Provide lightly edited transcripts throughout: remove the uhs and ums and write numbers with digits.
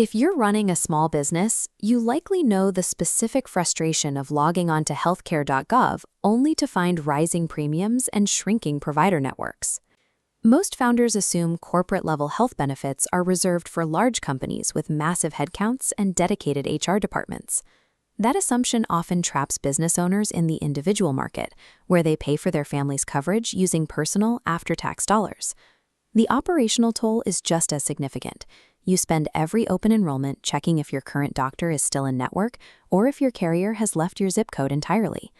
If you're running a small business, you likely know the specific frustration of logging onto healthcare.gov only to find rising premiums and shrinking provider networks. Most founders assume corporate-level health benefits are reserved for large companies with massive headcounts and dedicated HR departments. That assumption often traps business owners in the individual market, where they pay for their family's coverage using personal after-tax dollars. The operational toll is just as significant. You spend every open enrollment checking if your current doctor is still in network or if your carrier has left your zip code entirely.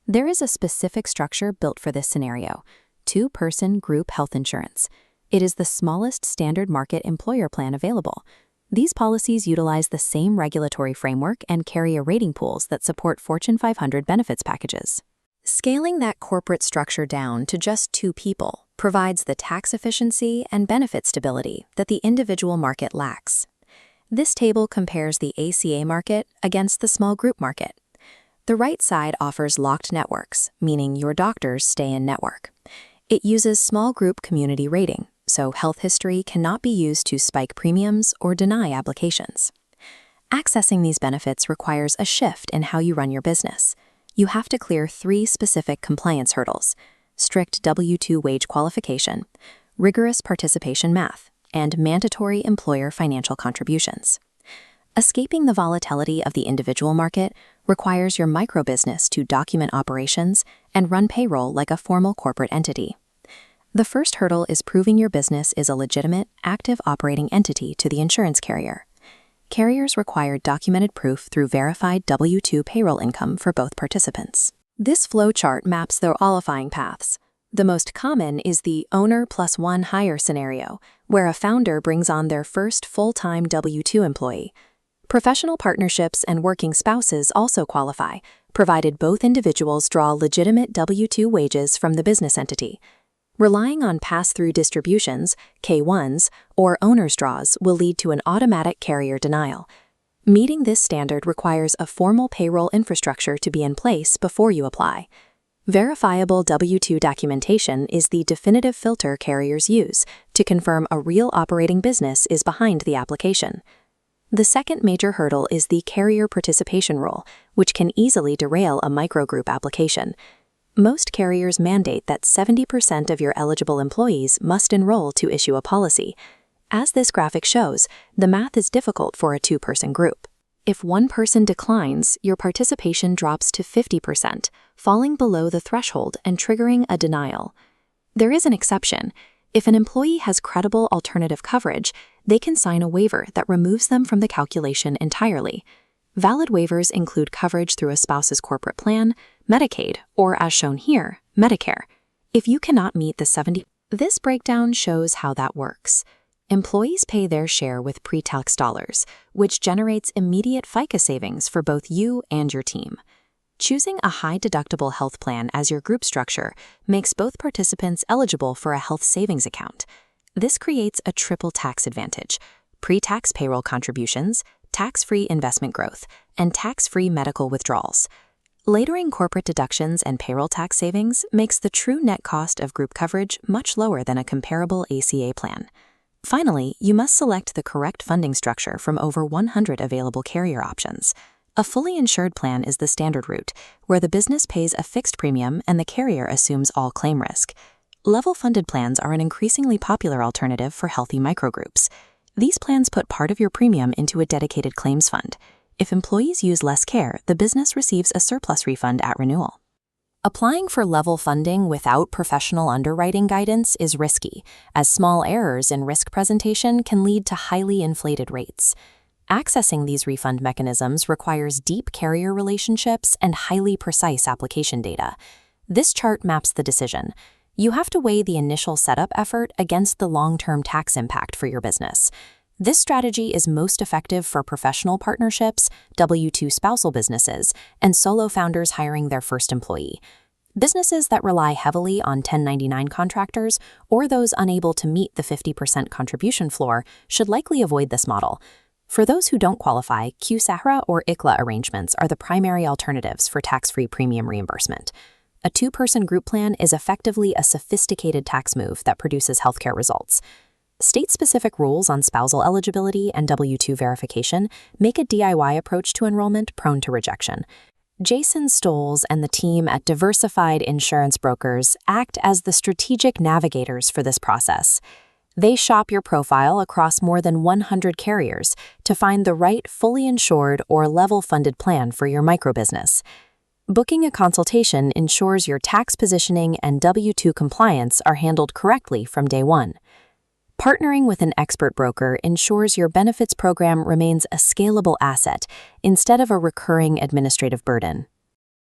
There is a specific structure built for this scenario: two-person group health insurance. It is the smallest standard market employer plan available. These policies utilize the same regulatory framework and carrier rating pools that support Fortune 500 benefits packages. Scaling that corporate structure down to just two people provides the tax efficiency and benefit stability that the individual market lacks. This table compares the ACA market against the small group market. The right side offers locked networks, meaning your doctors stay in network. It uses small group community rating, so health history cannot be used to spike premiums or deny applications. Accessing these benefits requires a shift in how you run your business. You have to clear three specific compliance hurdles: strict W-2 wage qualification, rigorous participation math, and mandatory employer financial contributions. Escaping the volatility of the individual market requires your microbusiness to document operations and run payroll like a formal corporate entity. The first hurdle is proving your business is a legitimate, active operating entity to the insurance carrier. Carriers require documented proof through verified W-2 payroll income for both participants. This flowchart maps their qualifying paths. The most common is the owner plus one hire scenario, where a founder brings on their first full-time W-2 employee. Professional partnerships and working spouses also qualify, provided both individuals draw legitimate W-2 wages from the business entity. Relying on pass-through distributions, K-1s, or owner's draws will lead to an automatic carrier denial. Meeting this standard requires a formal payroll infrastructure to be in place before you apply. Verifiable W-2 documentation is the definitive filter carriers use to confirm a real operating business is behind the application. The second major hurdle is the carrier participation rule, which can easily derail a microgroup application. Most carriers mandate that 70% of your eligible employees must enroll to issue a policy. As this graphic shows, the math is difficult for a two-person group. If one person declines, your participation drops to 50%, falling below the threshold and triggering a denial. There is an exception. If an employee has credible alternative coverage, they can sign a waiver that removes them from the calculation entirely. Valid waivers include coverage through a spouse's corporate plan, Medicaid, or as shown here, Medicare. If you cannot meet the 70, this breakdown shows how that works. Employees pay their share with pre-tax dollars, which generates immediate FICA savings for both you and your team. Choosing a high-deductible health plan as your group structure makes both participants eligible for a health savings account. This creates a triple tax advantage: pre-tax payroll contributions, tax-free investment growth, and tax-free medical withdrawals. Layering corporate deductions and payroll tax savings makes the true net cost of group coverage much lower than a comparable ACA plan. Finally, you must select the correct funding structure from over 100 available carrier options. A fully insured plan is the standard route, where the business pays a fixed premium and the carrier assumes all claim risk. Level-funded plans are an increasingly popular alternative for healthy microgroups. These plans put part of your premium into a dedicated claims fund. If employees use less care, the business receives a surplus refund at renewal. Applying for level funding without professional underwriting guidance is risky, as small errors in risk presentation can lead to highly inflated rates. Accessing these refund mechanisms requires deep carrier relationships and highly precise application data. This chart maps the decision. You have to weigh the initial setup effort against the long-term tax impact for your business. This strategy is most effective for professional partnerships, W-2 spousal businesses, and solo founders hiring their first employee. Businesses that rely heavily on 1099 contractors or those unable to meet the 50% contribution floor should likely avoid this model. For those who don't qualify, Q-SAHRA or ICLA arrangements are the primary alternatives for tax-free premium reimbursement. A two-person group plan is effectively a sophisticated tax move that produces healthcare results. State-specific rules on spousal eligibility and W-2 verification make a DIY approach to enrollment prone to rejection. Jason Stoles and the team at Diversified Insurance Brokers act as the strategic navigators for this process. They shop your profile across more than 100 carriers to find the right fully insured or level-funded plan for your microbusiness. Booking a consultation ensures your tax positioning and W-2 compliance are handled correctly from day one. Partnering with an expert broker ensures your benefits program remains a scalable asset instead of a recurring administrative burden.